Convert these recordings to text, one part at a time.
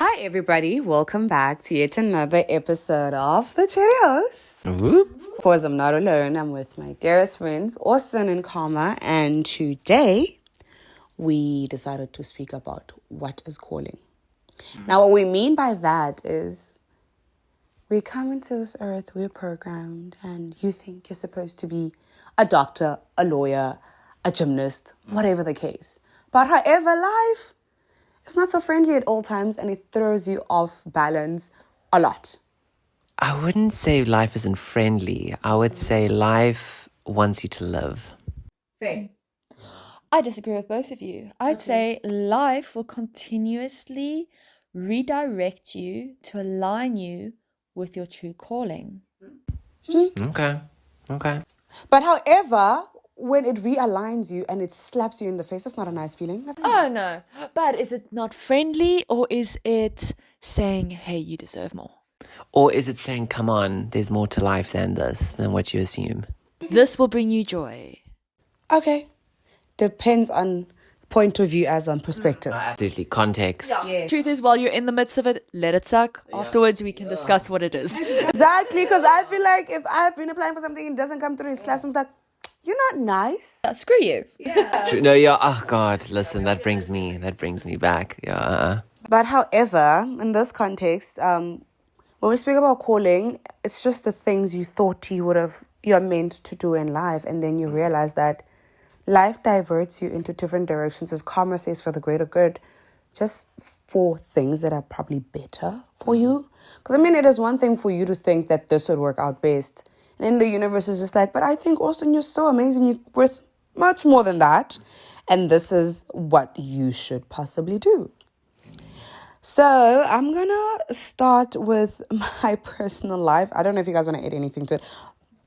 Hi, everybody. Welcome back to yet another episode of The Cheerios. Of course, I'm not alone. I'm with my dearest friends, Austin and Karma. And today, we decided to speak about what is calling. Now, what we mean by that is we come into this earth, we're programmed, and you think you're supposed to be a doctor, a lawyer, a gymnast, whatever the case. But however, life... it's not so friendly at all times, and it throws you off balance a lot. I wouldn't say life isn't friendly. I would say life wants you to live. Fair. I disagree with both of you. I'd say life will continuously redirect you to align you with your true calling. Okay. But however, when it realigns you and it slaps you in the face, that's not a nice feeling. Oh no, but is it not friendly, or is it saying, hey, you deserve more? Or is it saying, come on, there's more to life than this, than what you assume? This will bring you joy. Okay. Depends on point of view as on perspective. Absolutely. Context. Yes. Truth is, while you're in the midst of it, let it suck. Afterwards, we can discuss what it is. Exactly, because I feel like if I've been applying for something and it doesn't come through, it slaps me like, you're not nice. Screw you. It's true. No, yeah. Oh, God. Listen, that brings me back. Yeah. But however, in this context, when we speak about calling, it's just the things you thought you're meant to do in life, and then you realize that life diverts you into different directions, as Karma says, for the greater good, just for things that are probably better for you. Because, I mean, it is one thing for you to think that this would work out best. And then the universe is just like, but I think, Austin, you're so amazing. You're worth much more than that. And this is what you should possibly do. So I'm going to start with my personal life. I don't know if you guys want to add anything to it.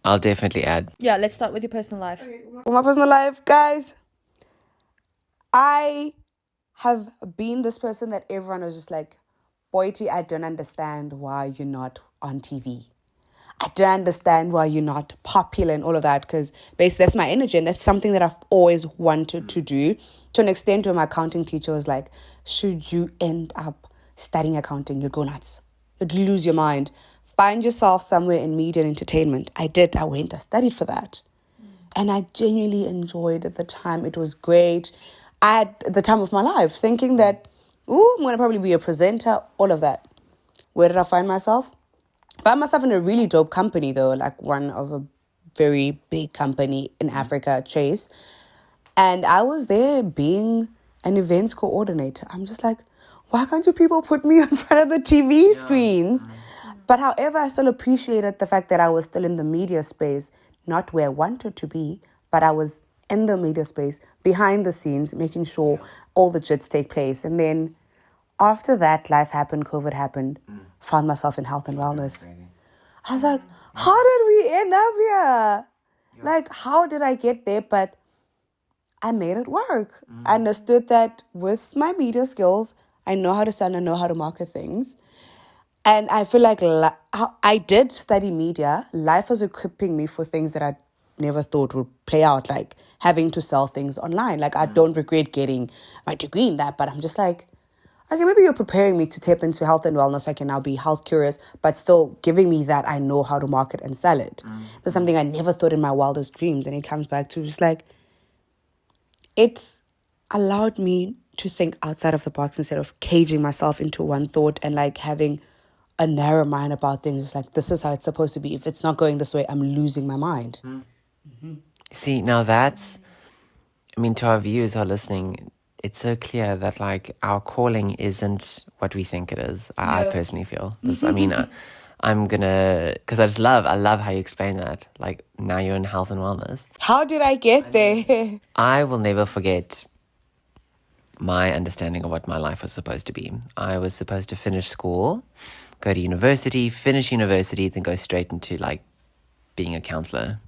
I'll definitely add. Yeah, let's start with your personal life. For my personal life, guys, I have been this person that everyone was just like, Boity, I don't understand why you're not on TV. I don't understand why you're not popular and all of that, because basically that's my energy, and that's something that I've always wanted to do, to an extent where my accounting teacher was like, should you end up studying accounting, you'd go nuts. You'd lose your mind. Find yourself somewhere in media and entertainment. I did. I went. I studied for that. And I genuinely enjoyed the time. It was great. I had the time of my life thinking that, I'm going to probably be a presenter, all of that. Where did I find myself? Found myself in a really dope company, though, like one of a very big company in Africa, Chase. And I was there being an events coordinator. I'm just like, why can't you people put me in front of the TV screens? But however, I still appreciated the fact that I was still in the media space, not where I wanted to be, but I was in the media space, behind the scenes, making sure all the jits take place. And then after that, life happened, COVID happened, found myself in health and wellness. I was like, how did we end up here? Like, how did I get there? But I made it work. I understood that with my media skills, I know how to sell, I know how to market things. And I feel like I did study media. Life was equipping me for things that I never thought would play out, like having to sell things online. Like, I don't regret getting my degree in that, but I'm just like, okay, maybe you're preparing me to tap into health and wellness. I can now be health curious, but still giving me that I know how to market and sell it. That's something I never thought in my wildest dreams. And it comes back to just like, it's allowed me to think outside of the box instead of caging myself into one thought and like having a narrow mind about things. It's like, this is how it's supposed to be. If it's not going this way, I'm losing my mind. See, now that's, to our viewers who are listening, it's so clear that like our calling isn't what we think it is. I personally feel this. I'm gonna, because I love how you explain that. Like, now you're in health and wellness. How did I get there? I will never forget my understanding of what my life was supposed to be. I was supposed to finish school, go to university, finish university, then go straight into like being a counselor,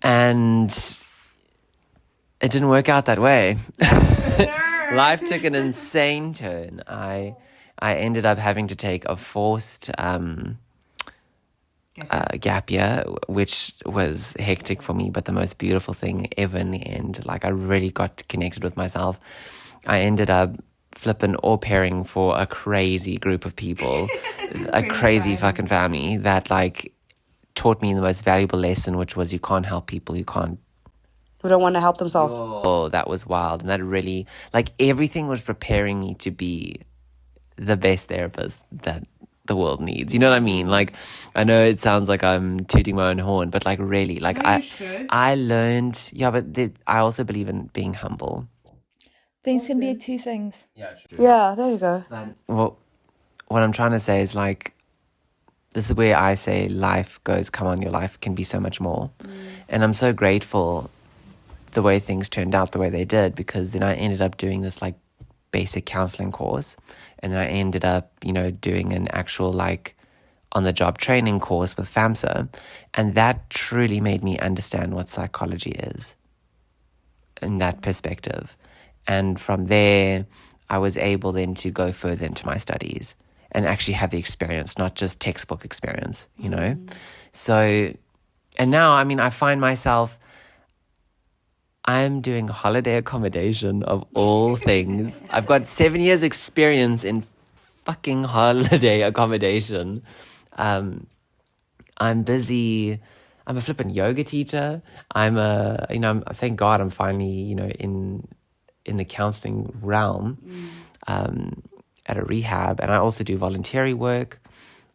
and it didn't work out that way. Life took an insane turn. I ended up having to take a forced gap year, which was hectic for me, but the most beautiful thing ever in the end. Like, I really got connected with myself. I ended up flippin' au pairing for a crazy group of people, a crazy fucking family that like taught me the most valuable lesson, which was you can't help people who don't want to help themselves. Oh, that was wild. And that really, like, everything was preparing me to be the best therapist that the world needs. You know what I mean? Like, I know it sounds like I'm tooting my own horn, but like really, like I learned, but I also believe in being humble. Things can be two things. Yeah, true. Yeah, there you go. Well, what I'm trying to say is like, this is where I say life goes, come on, your life can be so much more. And I'm so grateful the way things turned out the way they did, because then I ended up doing this like basic counselling course, and then I ended up, doing an actual like on-the-job training course with FAMSA, and that truly made me understand what psychology is in that perspective. And from there, I was able then to go further into my studies and actually have the experience, not just textbook experience, So, and now, I mean, I find myself, I'm doing holiday accommodation of all things. I've got 7 years experience in fucking holiday accommodation. I'm busy. I'm a flippin' yoga teacher. Thank God I'm finally, in the counseling realm, at a rehab. And I also do voluntary work,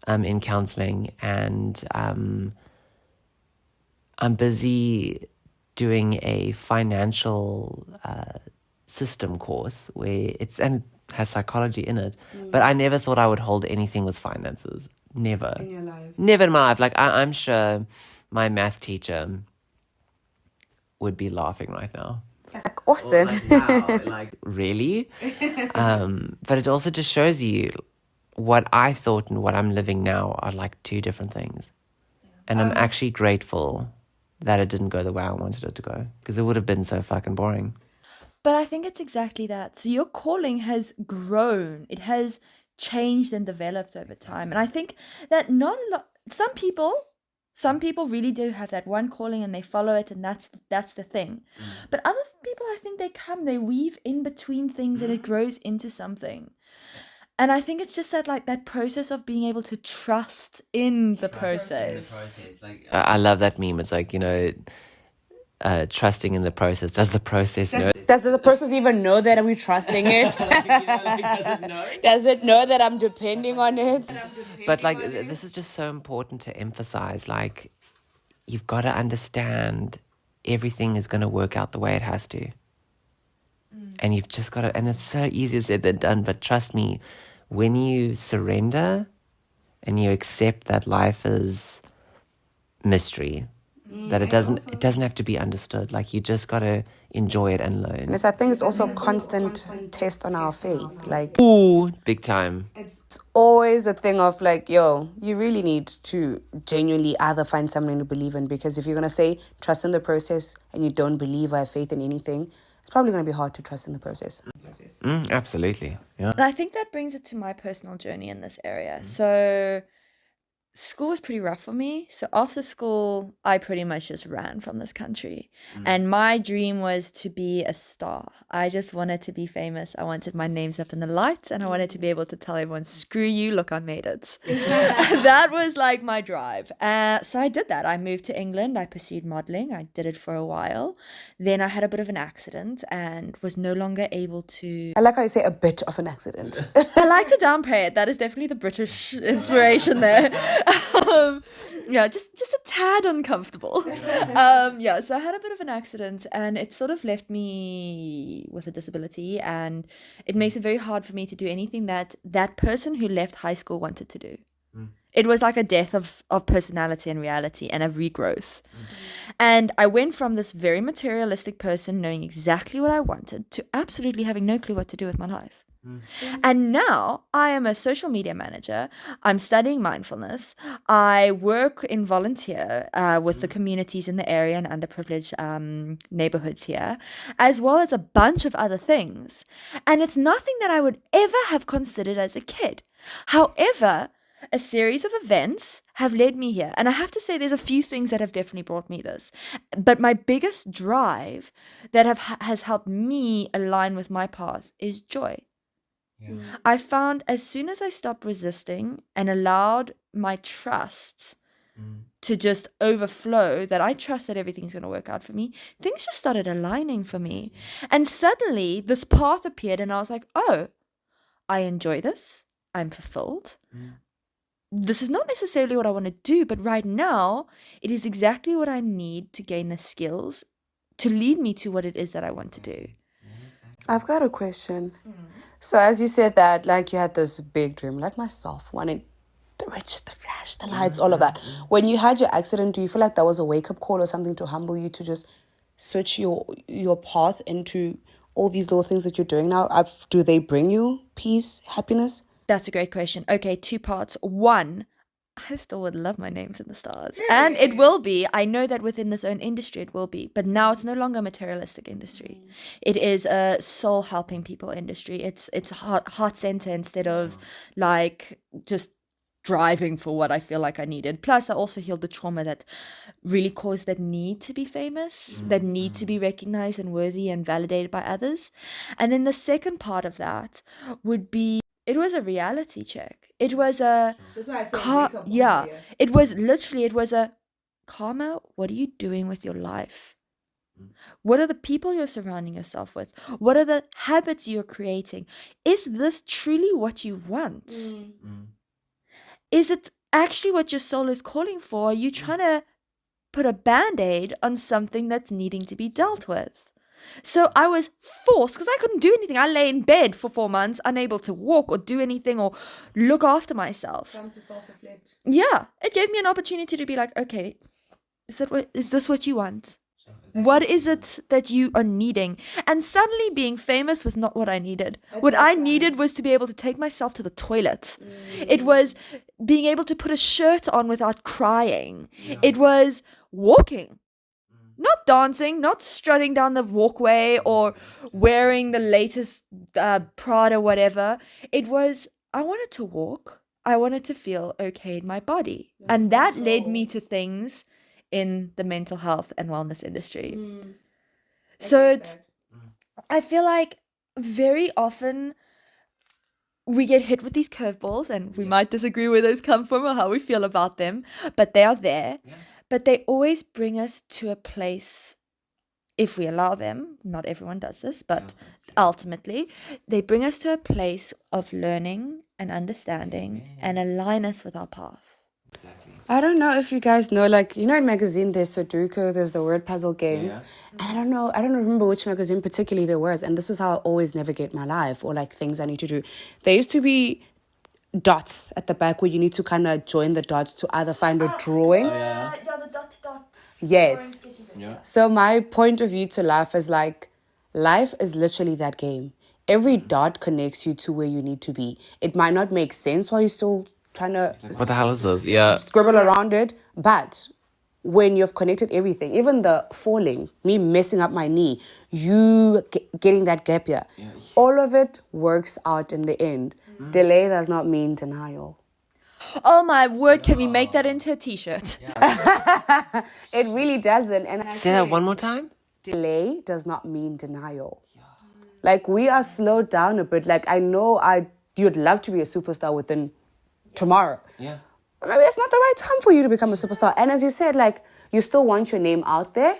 in counseling. And, I'm busy doing a financial system course where it has psychology in it, but I never thought I would hold anything with finances. Never. In your life. Never in my life. Like, I'm sure my math teacher would be laughing right now. Like, Austin. Like, really? But it also just shows you what I thought and what I'm living now are like two different things. And I'm actually grateful that it didn't go the way I wanted it to go, because it would have been so fucking boring. But I think it's exactly that. So your calling has grown. It has changed and developed over time. And I think that not a lot, some people really do have that one calling and they follow it, and that's the thing. But other people, I think they weave in between things and it grows into something. And I think it's just that process of being able to trust in the process. Like, I love that meme. It's like, trusting in the process. Does the process know? Does the process even know that we're trusting it? Does it know? Does it know that I'm depending on it? But like, this is just so important to emphasize. Like, you've got to understand everything is going to work out the way it has to. And you've just got to, and it's so easier said than done, but trust me, when you surrender and you accept that life is mystery, that it doesn't have to be understood. Like, you just got to enjoy it and learn. And I think it's also a constant test on our faith. Like, Ooh, big time. it's always a thing of like, you really need to genuinely either find something to believe in, because if you're going to say trust in the process and you don't believe or have faith in anything, it's probably going to be hard to trust in the process. Absolutely. Yeah. And I think that brings it to my personal journey in this area. So school was pretty rough for me. So after school, I pretty much just ran from this country. And my dream was to be a star. I just wanted to be famous. I wanted my names up in the lights, and I wanted to be able to tell everyone, screw you, look, I made it. That was like my drive. So I did that. I moved to England. I pursued modeling. I did it for a while. Then I had a bit of an accident and was no longer able to... I like how you say a bit of an accident. I like to downplay it. That is definitely the British inspiration there. Just a tad uncomfortable. So I had a bit of an accident, and it sort of left me with a disability, and it makes it very hard for me to do anything that person who left high school wanted to do. It was like a death of personality and reality, and a regrowth. And I went from this very materialistic person knowing exactly what I wanted to absolutely having no clue what to do with my life. And now I am a social media manager. I'm studying mindfulness. I work in volunteer with the communities in the area and underprivileged neighborhoods here, as well as a bunch of other things. And it's nothing that I would ever have considered as a kid. However, a series of events have led me here. And I have to say there's a few things that have definitely brought me this. But my biggest drive that has helped me align with my path is joy. I found as soon as I stopped resisting and allowed my trust to just overflow, that I trust that everything's going to work out for me, things just started aligning for me. And suddenly this path appeared and I was like, oh, I enjoy this. I'm fulfilled. This is not necessarily what I want to do, but right now it is exactly what I need to gain the skills to lead me to what it is that I want to do. I've got a question. So as you said that, like, you had this big dream, like myself, wanting the rich, the flash, the lights, all of that. When you had your accident, do you feel like that was a wake-up call or something to humble you to just switch your path into all these little things that you're doing now? Do they bring you peace, happiness? That's a great question. Okay, 2 parts. 1, I still would love my names in the stars. And it will be. I know that within this own industry it will be. But now it's no longer a materialistic industry. It is a soul helping people industry. It's heart center instead of like just driving for what I feel like I needed. Plus, I also healed the trauma that really caused that need to be famous, that need to be recognized and worthy and validated by others. And then the second part of that would be, it was a reality check. It was a That's why I said it was literally, it was a, Karma, what are you doing with your life? What are the people you're surrounding yourself with? What are the habits you're creating? Is this truly what you want? Is it actually what your soul is calling for? Are you trying to put a band-aid on something that's needing to be dealt with? So I was forced, because I couldn't do anything. I lay in bed for 4 months, unable to walk or do anything or look after myself. Time to self-reflect. Yeah, it gave me an opportunity to be like, okay, is this what you want? What is it that you are needing? And suddenly being famous was not what I needed. What I needed was to be able to take myself to the toilet. It was being able to put a shirt on without crying. It was walking. Not dancing, not strutting down the walkway or wearing the latest Prada, whatever. It was, I wanted to walk. I wanted to feel okay in my body. And that led me to things in the mental health and wellness industry. So I feel like very often we get hit with these curveballs, and we might disagree where those come from or how we feel about them, but they are there. But they always bring us to a place, if we allow them, not everyone does this, but ultimately, they bring us to a place of learning and understanding and align us with our path. I don't know if you guys know, like, you know, in magazine there's Sudoku, there's the word puzzle games. And I don't remember which magazine particularly there was, and this is how I always navigate my life or like things I need to do. There used to be dots at the back where you need to kind of join the dots to either find a drawing. Yeah, the dots. Yes. So my point of view to life is like, life is literally that game. Every dot connects you to where you need to be. It might not make sense while you're still trying to What the hell is this? Yeah. scribble around it, but when you've connected everything, even the falling, me messing up my knee, you getting that gap here, all of it works out in the end. Delay does not mean denial. Oh my word, can we make that into a t-shirt? It really doesn't. And I Say that one more time. delay does not mean denial. Like, we are slowed down a bit. Like, I know you'd love to be a superstar within tomorrow. Yeah. But maybe it's not the right time for you to become a superstar. And as you said, like, you still want your name out there,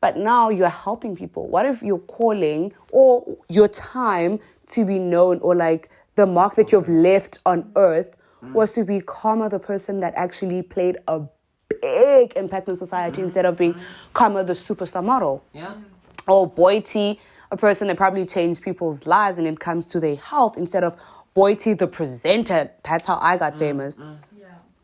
but now you're helping people. What if your calling or your time to be known, or like the mark that you've left on earth, was to be Karma, the person that actually played a big impact in society, instead of being Karma, the superstar model? Yeah. Or Boity, a person that probably changed people's lives when it comes to their health, instead of Boity, the presenter. That's how I got famous.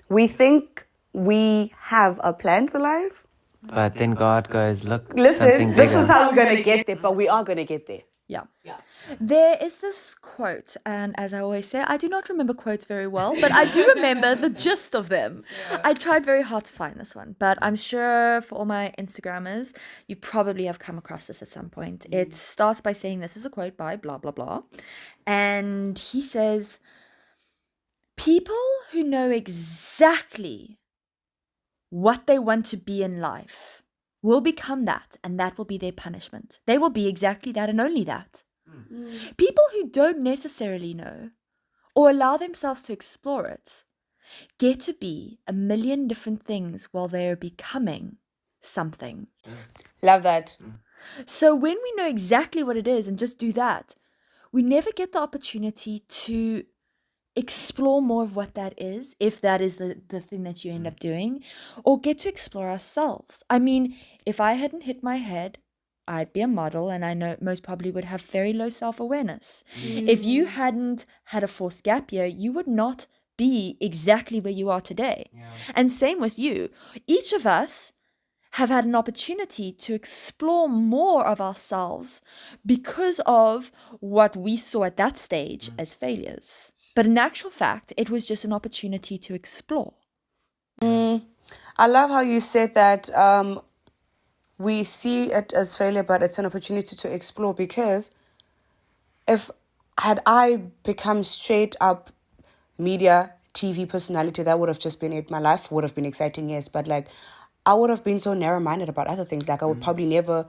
We think we have a plan to life. But then God goes, look, something Listen, bigger. this is how we're going to get there, but we are going to get there. Yeah. There is this quote, and as I always say, I do not remember quotes very well, but I do remember the gist of them. I tried very hard to find this one, but I'm sure for all my Instagrammers, you probably have come across this at some point. It starts by saying, this is a quote by blah, blah, blah. And he says, people who know exactly what they want to be in life will become that, and that will be their punishment. They will be exactly that and only that. People who don't necessarily know or allow themselves to explore it get to be a million different things while they are becoming something. Love that. So when we know exactly what it is and just do that, we never get the opportunity to explore more of what that is, if that is the thing that you end up doing, or get to explore ourselves. I mean, if I hadn't hit my head, I'd be a model, and I know most probably would have very low self-awareness. If you hadn't had a forced gap year, you would not be exactly where you are today. And same with you. Each of us have had an opportunity to explore more of ourselves because of what we saw at that stage as failures. But in actual fact, it was just an opportunity to explore. I love how you said that we see it as failure, but it's an opportunity to explore, because if had I become straight up media TV personality, that would have just been it. My life would have been exciting, yes, but like I would have been so narrow-minded about other things. Like I would probably never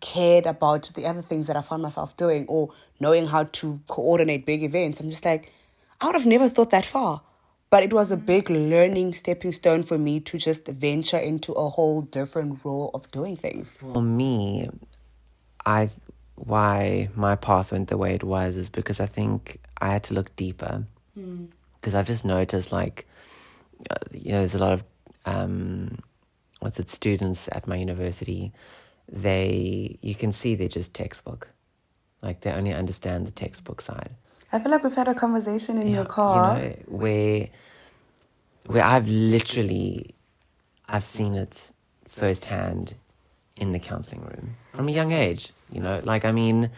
cared about the other things that I found myself doing, or knowing how to coordinate big events. I'm just like, I would have never thought that far. But it was a big learning stepping stone for me to just venture into a whole different role of doing things. For me, why my path went the way it was is because I think I had to look deeper. Because I've just noticed, like, there's a lot of students at my university. You can see they're just textbook. Like, they only understand the textbook side. I feel like we've had a conversation in your car. You know, where I've seen it firsthand in the counselling room from a young age. You know, like, I mean,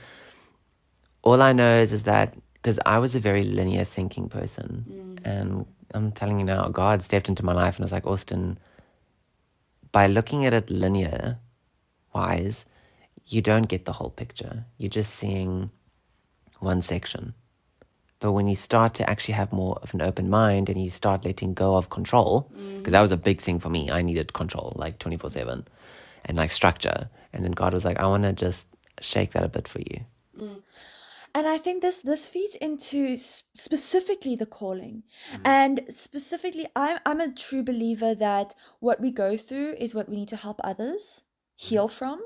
all I know is that because I was a very linear thinking person, and I'm telling you now, God stepped into my life and was like, Austin, by looking at it linear wise, you don't get the whole picture. You're just seeing one section. But when you start to actually have more of an open mind and you start letting go of control, because that was a big thing for me. I needed control, like 24/7, and like structure. And then God was like, I want to just shake that a bit for you. And I think this feeds into specifically the calling. And specifically, I'm a true believer that what we go through is what we need to help others heal from.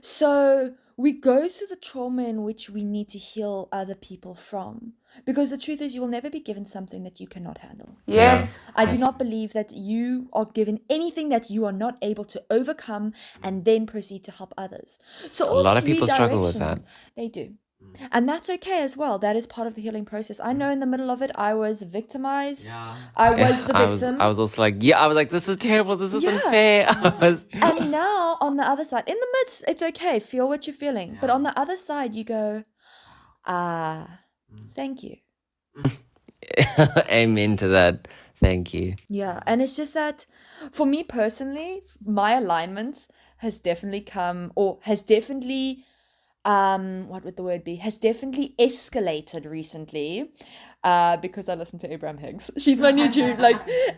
So we go through the trauma in which we need to heal other people from. Because the truth is, you will never be given something that you cannot handle. Yes. I do not believe that you are given anything that you are not able to overcome and then proceed to help others. So A lot of people struggle with that. They do. And that's okay as well. That is part of the healing process. I know in the middle of it, I was victimized. I was the victim. I was also like, this is terrible. This is unfair. And now on the other side, in the midst, it's okay. Feel what you're feeling. But on the other side, you go, thank you. Amen to that. Thank you. Yeah. And it's just that for me personally, my alignment has definitely what would the word be? Has definitely escalated recently, because I listen to Abraham Hicks. She's my new tune,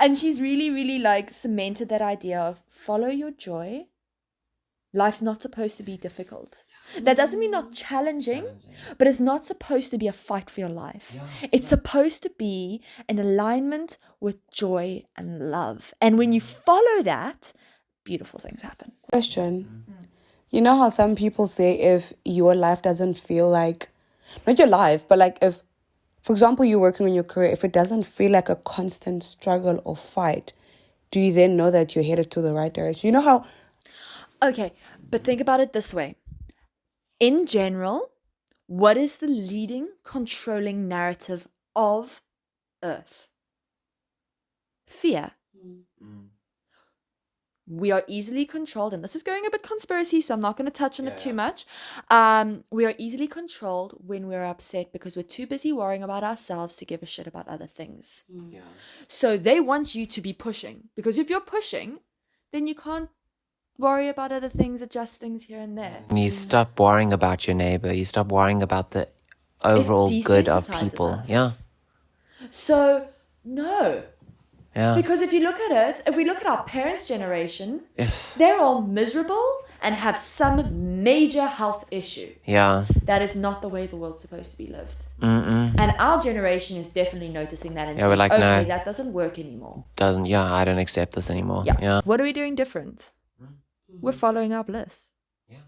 and she's really, really cemented that idea of follow your joy. Life's not supposed to be difficult. That doesn't mean not challenging, but it's not supposed to be a fight for your life. It's supposed to be an alignment with joy and love. And when you follow that, beautiful things happen. Question. You know how some people say if your life doesn't feel like, not your life, but like if, for example, you're working on your career, if it doesn't feel like a constant struggle or fight, do you then know that you're headed to the right direction? You know how... Okay, but think about it this way. In general, what is the leading, controlling narrative of Earth? Fear. We are easily controlled, and this is going a bit conspiracy, so I'm not going to touch on it too much. We are easily controlled when we're upset because we're too busy worrying about ourselves to give a shit about other things. So they want you to be pushing, because if you're pushing, then you can't worry about other things, adjust things here and there. And you stop worrying about your neighbor. You stop worrying about the overall good of people. Us. Yeah. So, no. Yeah. Because if we look at our parents' generation, Yes. they're all miserable and have some major health issue. Yeah. That is not the way the world's supposed to be lived. Mm-mm. And our generation is definitely noticing that and Yeah, we're saying, like, okay, no. that doesn't work anymore. I don't accept this anymore. Yeah. What are we doing different? We're following our bliss. Yeah.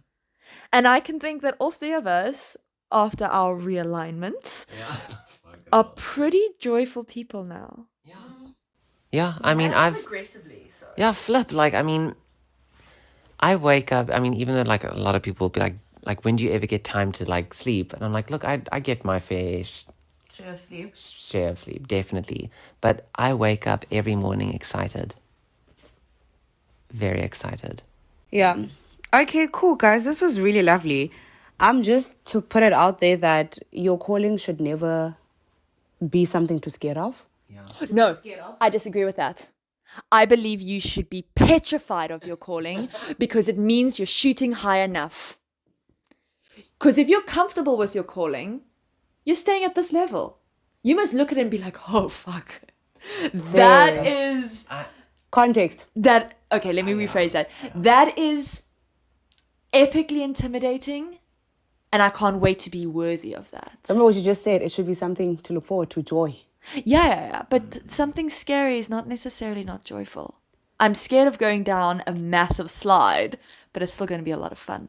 And I can think that all three of us, after our realignment, are pretty joyful people now. Yeah, I mean, Progressively, so. Yeah, flip. Like, I mean, I wake up, I mean, even though, like, a lot of people will be like, when do you ever get time to, like, sleep? And I'm like, look, I get my fair share of sleep, definitely. But I wake up every morning excited. Very excited. Yeah. Okay, cool, guys. This was really lovely. I'm just to put it out there that your calling should never be something to scared of. No, I disagree with that. I believe you should be petrified of your calling because it means you're shooting high enough. Because if you're comfortable with your calling, you're staying at this level. You must look at it and be like, oh, fuck. That is... Context. Okay, let me rephrase that. That is epically intimidating, and I can't wait to be worthy of that. Remember what you just said. It should be something to look forward to, joy. Yeah. But something scary is not necessarily not joyful. I'm scared of going down a massive slide, but it's still going to be a lot of fun.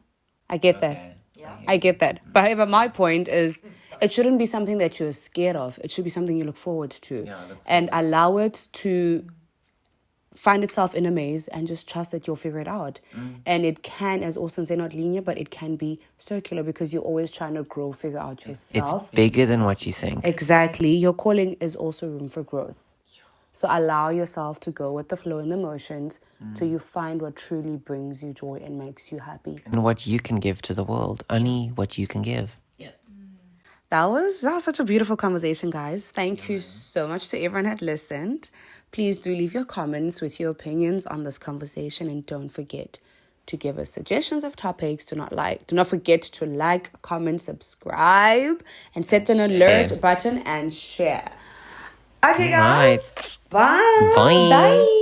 I get that. Yeah. I get that. But however, my point is it shouldn't be something that you're scared of. It should be something you look forward to. And allow it to find itself in a maze and just trust that you'll figure it out. And it can, as Austin said, not linear, but it can be circular because you're always trying to grow, figure out yourself. It's bigger than what you think. Exactly. Your calling is also room for growth. So allow yourself to go with the flow and the motions till you find what truly brings you joy and makes you happy. And what you can give to the world. Only what you can give. That was such a beautiful conversation, guys. Thank you so much to everyone that listened. Please do leave your comments with your opinions on this conversation, and don't forget to give us suggestions of topics. Do not forget to like, comment, subscribe, and set an alert button and share. Okay, guys. Right. Bye. Bye. Bye.